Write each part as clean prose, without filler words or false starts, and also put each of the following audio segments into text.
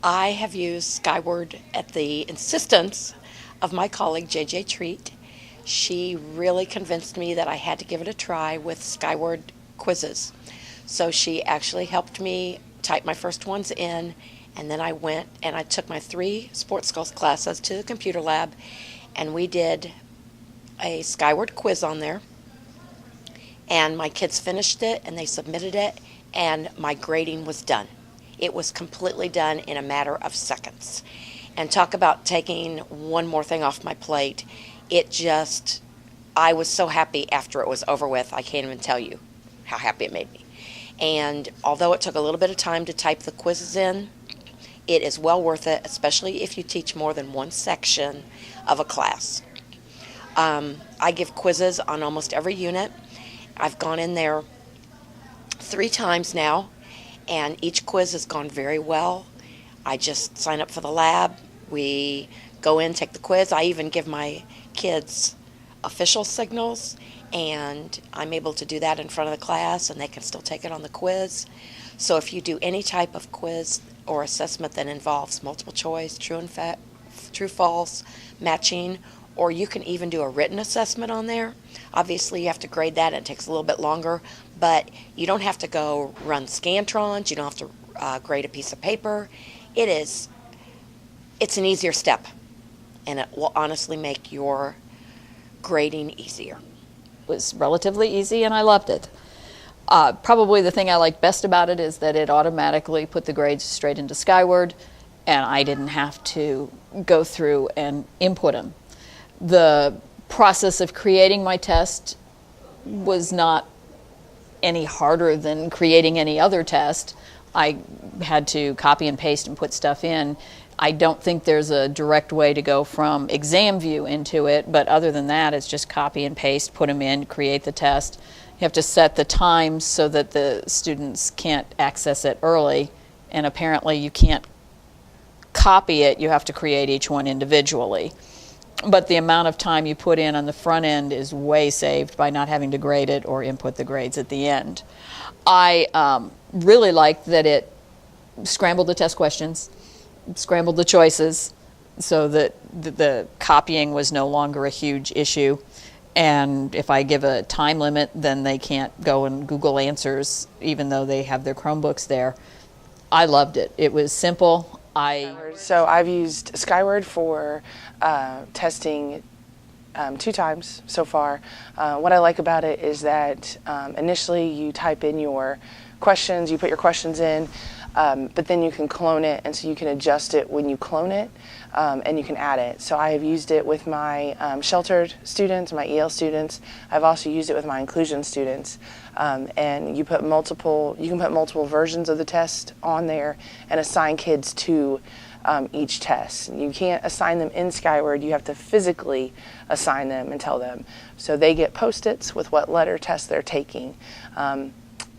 I have used Skyward at the insistence of my colleague JJ Treat. She really convinced me that I had to give it a try with Skyward quizzes. So she actually helped me type my first ones in, and then I went and I took my 3 sports skills classes to the computer lab, and we did a Skyward quiz on there. And my kids finished it and they submitted it, and my grading was done. It was completely done in a matter of seconds. And talk about taking one more thing off my plate. I was so happy after it was over with. I can't even tell you how happy it made me. And although it took a little bit of time to type the quizzes in, it is well worth it, especially if you teach more than one section of a class. I give quizzes on almost every unit. I've gone in there 3 times now, and each quiz has gone very well. I just sign up for the lab. We go in, take the quiz. I even give my kids official signals, and I'm able to do that in front of the class, and they can still take it on the quiz. So if you do any type of quiz or assessment that involves multiple choice, true, false, matching, or you can even do a written assessment on there. Obviously, you have to grade that, and it takes a little bit longer, but you don't have to go run Scantrons. You don't have to grade a piece of paper. It's an easier step, and it will honestly make your grading easier. It was relatively easy, and I loved it. Probably the thing I liked best about it is that it automatically put the grades straight into Skyward, and I didn't have to go through and input them. The process of creating my test was not any harder than creating any other test. I had to copy and paste and put stuff in. I don't think there's a direct way to go from exam view into it, but other than that, it's just copy and paste, put them in, create the test. You have to set the times so that the students can't access it early, and apparently you can't copy it, you have to create each one individually. But the amount of time you put in on the front end is way saved by not having to grade it or input the grades at the end. I really liked that it scrambled the test questions, scrambled the choices, so that the copying was no longer a huge issue. And if I give a time limit, then they can't go and Google answers, even though they have their Chromebooks there. I loved it. It was simple. So I've used Skyward for testing 2 times so far. What I like about it is that initially you type in your questions, you put your questions in, but then you can clone it, and so you can adjust it when you clone it, and you can add it. So I have used it with my sheltered students, my EL students. I've also used it with my inclusion students. And you can put multiple versions of the test on there and assign kids to each test. You can't assign them in Skyward. You have to physically assign them and tell them. So they get Post-its with what letter test they're taking.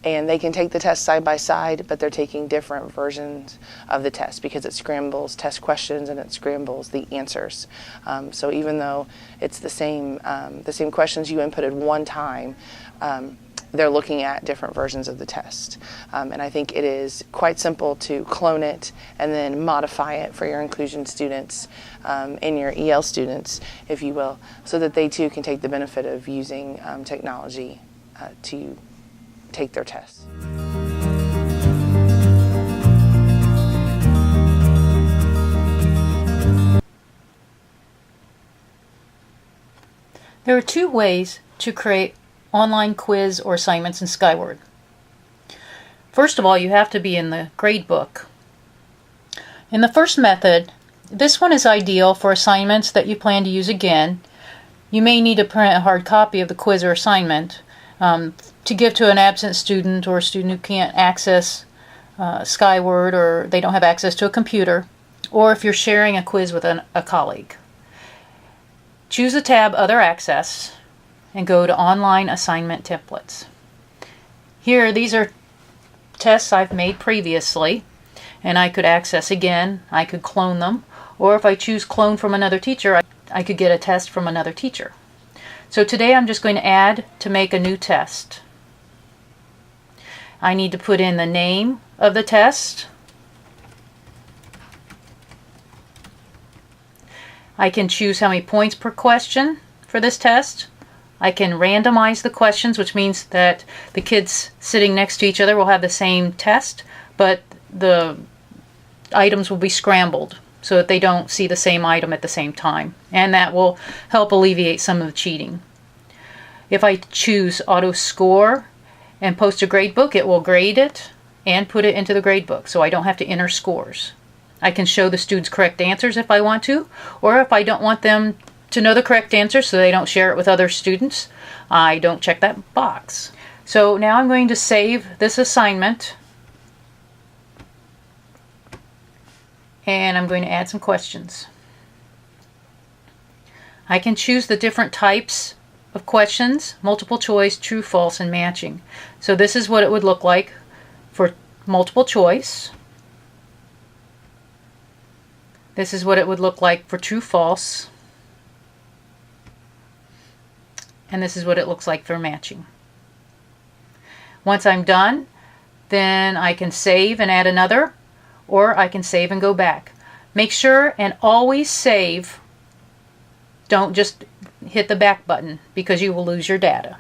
And they can take the test side by side, but they're taking different versions of the test because it scrambles test questions and it scrambles the answers. So even though it's the same questions you inputted one time, they're looking at different versions of the test. And I think it is quite simple to clone it and then modify it for your inclusion students and your EL students, if you will, so that they too can take the benefit of using technology to take their tests. There are 2 ways to create online quiz or assignments in Skyward. First of all, you have to be in the gradebook. In the first method, this one is ideal for assignments that you plan to use again. You may need to print a hard copy of the quiz or assignment to give to an absent student or a student who can't access Skyward, or they don't have access to a computer, or if you're sharing a quiz with a colleague. Choose the tab Other Access and go to Online Assignment Templates. Here, these are tests I've made previously, and I could access again. I could clone them, or if I choose Clone from another teacher, I could get a test from another teacher. So today I'm just going to add to make a new test. I need to put in the name of the test, I can choose how many points per question for this test. I can randomize the questions, which means that the kids sitting next to each other will have the same test, but the items will be scrambled so that they don't see the same item at the same time. And that will help alleviate some of the cheating. If I choose auto score and post a grade book, it will grade it and put it into the grade book, so I don't have to enter scores. I can show the students correct answers if I want to, or if I don't want them to know the correct answer so they don't share it with other students, I don't check that box. So now I'm going to save this assignment, and I'm going to add some questions. I can choose the different types of questions: multiple choice, true, false, and matching. So this is what it would look like for multiple choice. This is what it would look like for true, false. And this is what it looks like for matching. Once I'm done, then I can save and add another, or I can save and go back. Make sure and always save. Don't just hit the back button, because you will lose your data.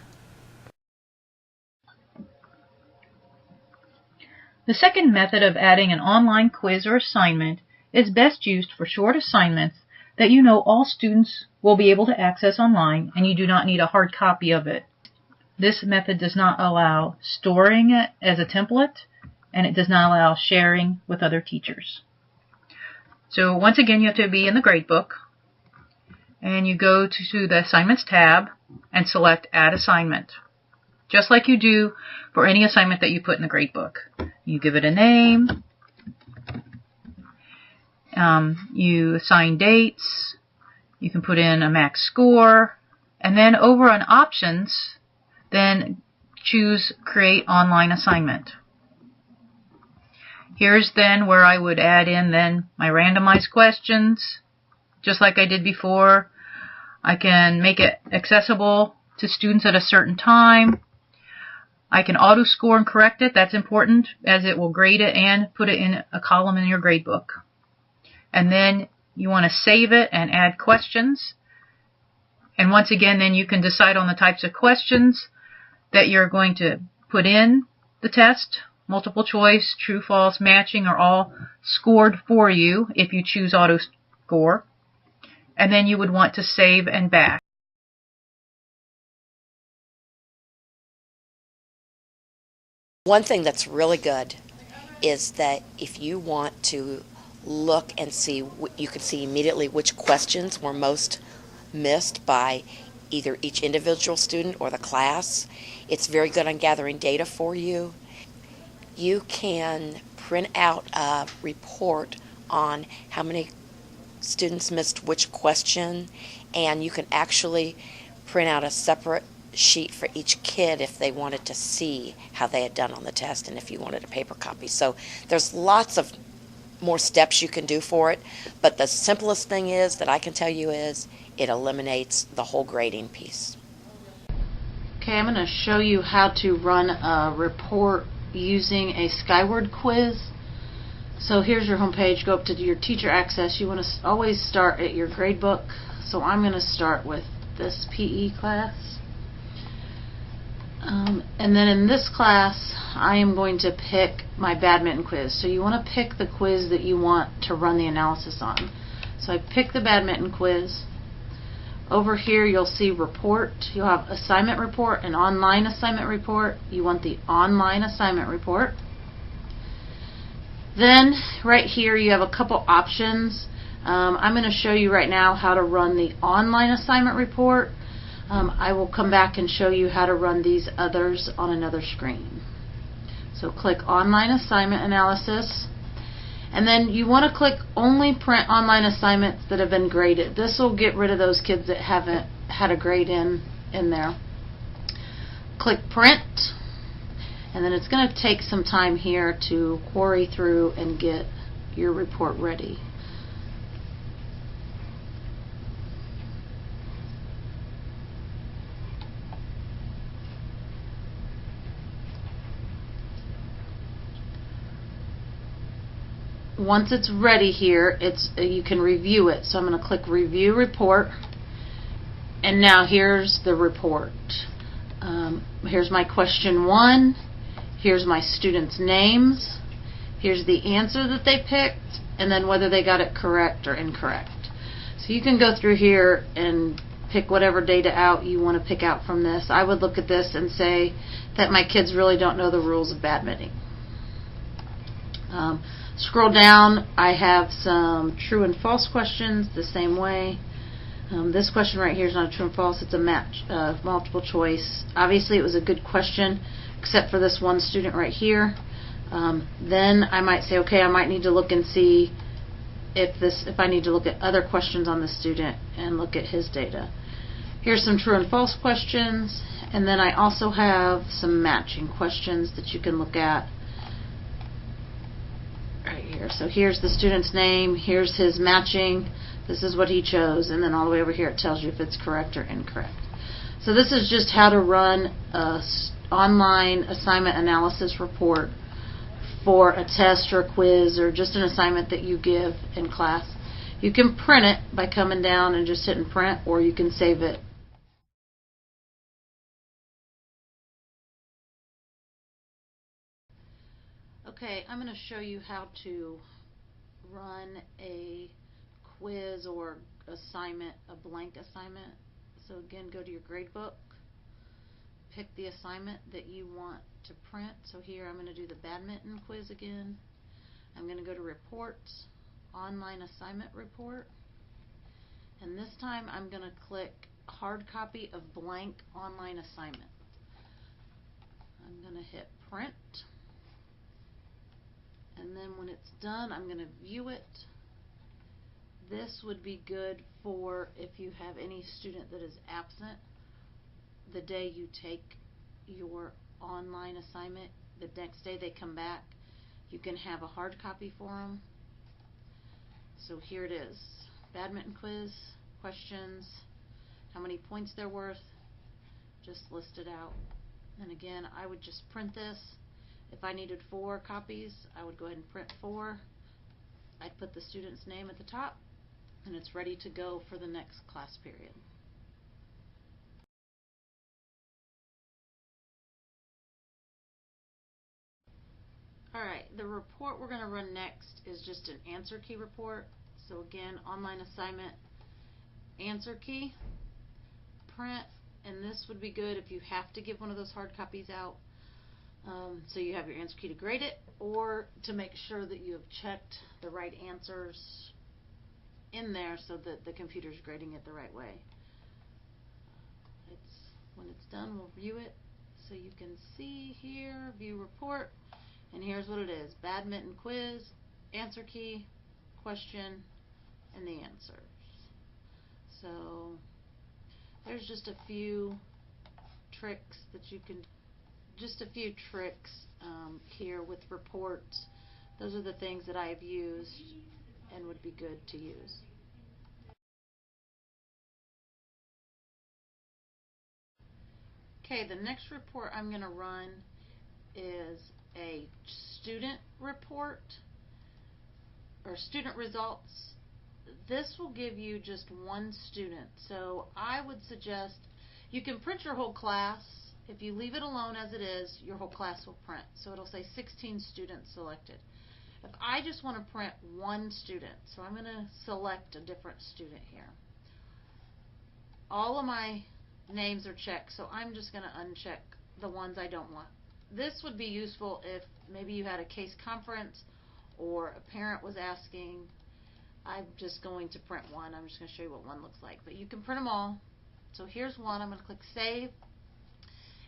The second method of adding an online quiz or assignment is best used for short assignments that you know all students will be able to access online and you do not need a hard copy of it. This method does not allow storing it as a template, and it does not allow sharing with other teachers. So once again, you have to be in the gradebook, and you go to the Assignments tab and select Add Assignment, just like you do for any assignment that you put in the gradebook. You give it a name, you assign dates, you can put in a max score, and then over on Options, then choose Create Online Assignment. Here's then where I would add in then my randomized questions, just like I did before. I can make it accessible to students at a certain time. I can auto score and correct it. That's important, as it will grade it and put it in a column in your gradebook. And then you want to save it and add questions. And once again, then you can decide on the types of questions that you're going to put in the test. Multiple choice, true, false, matching are all scored for you if you choose auto score. And then you would want to save and back. One thing that's really good is that if you want to look and see, you can see immediately which questions were most missed by either each individual student or the class. It's very good on gathering data for you. You can print out a report on how many students missed which question, and you can actually print out a separate sheet for each kid if they wanted to see how they had done on the test and if you wanted a paper copy. So there's lots of more steps you can do for it, but the simplest thing is that I can tell you is it eliminates the whole grading piece. Okay, I'm going to show you how to run a report using a Skyward quiz. So here's your home page. Go up to your teacher access. You want to always start at your grade book. So I'm going to start with this PE class. And then in this class, I am going to pick my badminton quiz. So you want to pick the quiz that you want to run the analysis on. So I pick the badminton quiz. Over here you'll see report. You'll have assignment report and online assignment report. You want the online assignment report. Then right here you have a couple options. I'm going to show you right now how to run the online assignment report. I will come back and show you how to run these others on another screen. So click online assignment analysis, and then you want to click only print online assignments that have been graded. This will get rid of those kids that haven't had a grade in there. Click print, and then it's going to take some time here to query through and get your report ready. once it's ready here, you can review it. So I'm going to click Review Report. And now here's the report. Here's my question 1. Here's my students' names. Here's the answer that they picked, and then whether they got it correct or incorrect. So you can go through here and pick whatever data out you want to pick out from this. I would look at this and say that my kids really don't know the rules of badminton. Scroll down, I have some true and false questions the same way. This question right here is not a true and false, it's a multiple choice. Obviously it was a good question, except for this one student right here. Then I might say, okay, I might need to look and see if I need to look at other questions on the student and look at his data. Here's some true and false questions, and then I also have some matching questions that you can look at right here. So here's the student's name, here's his matching, this is what he chose, and then all the way over here it tells you if it's correct or incorrect. So this is just how to run an online assignment analysis report for a test or a quiz or just an assignment that you give in class. You can print it by coming down and just hitting print, or you can save it. Okay, I'm going to show you how to run a quiz or assignment, a blank assignment. So again, go to your gradebook, pick the assignment that you want to print. So here I'm going to do the badminton quiz again. I'm going to go to Reports, Online Assignment Report, and this time I'm going to click Hard Copy of Blank Online Assignment. I'm going to hit Print, and then when it's done I'm going to view it. This would be good for if you have any student that is absent the day you take your online assignment. The next day they come back, you can have a hard copy for them. So here it is, badminton quiz, questions, how many points they're worth, just listed out. And again, I would just print this. If I needed 4 copies, I would go ahead and print 4. I'd put the student's name at the top, and it's ready to go for the next class period. Alright, the report we're going to run next is just an answer key report. So again, online assignment, answer key, print, and this would be good if you have to give one of those hard copies out. So you have your answer key to grade it, or to make sure that you have checked the right answers in there so that the computer's grading it the right way. When it's done, we'll view it. So you can see here, view report, and here's what it is: badminton quiz, answer key, question, and the answers. So there's just a few tricks that you can, here with reports. Those are the things that I've used and would be good to use. Okay, the next report I'm going to run is a student report or student results. This will give you just one student. So I would suggest you can print your whole class. If you leave it alone as it is, your whole class will print. So it'll say 16 students selected. If I just want to print one student, so I'm going to select a different student here. All of my names are checked, so I'm just going to uncheck the ones I don't want. This would be useful if maybe you had a case conference or a parent was asking. I'm just going to print one. I'm just going to show you what one looks like. But you can print them all. So here's one. I'm going to click Save.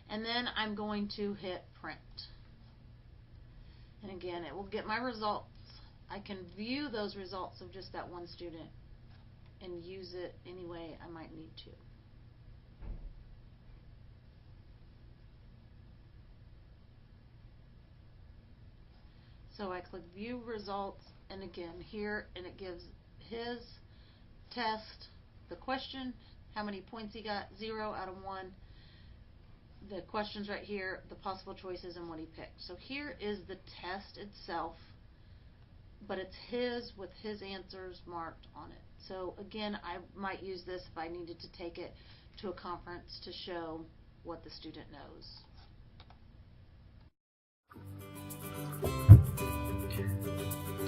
And then I'm going to hit Print. And again, it will get my results. I can view those results of just that one student and use it any way I might need to. So I click View Results, and again here, and it gives his test, the question, how many points he got, 0 out of 1. The questions right here, the possible choices, and what he picked. So here is the test itself. but it's his with his answers marked on it. So again, I might use this if I needed to take it to a conference to show what the student knows.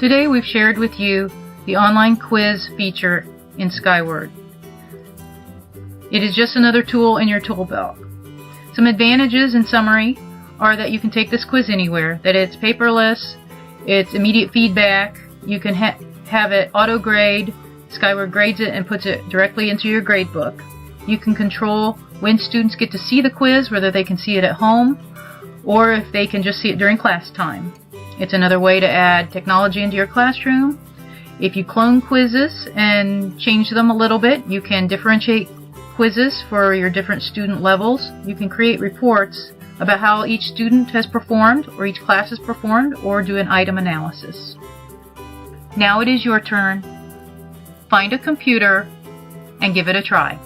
Today we've shared with you the online quiz feature in Skyward. It is just another tool in your tool belt. Some advantages in summary are that you can take this quiz anywhere, that it's paperless, it's immediate feedback, you can have it auto-grade, Skyward grades it and puts it directly into your grade book. You can control when students get to see the quiz, whether they can see it at home or if they can just see it during class time. It's another way to add technology into your classroom. If you clone quizzes and change them a little bit, you can differentiate quizzes for your different student levels. You can create reports about how each student has performed or each class has performed, or do an item analysis. Now it is your turn. Find a computer and give it a try.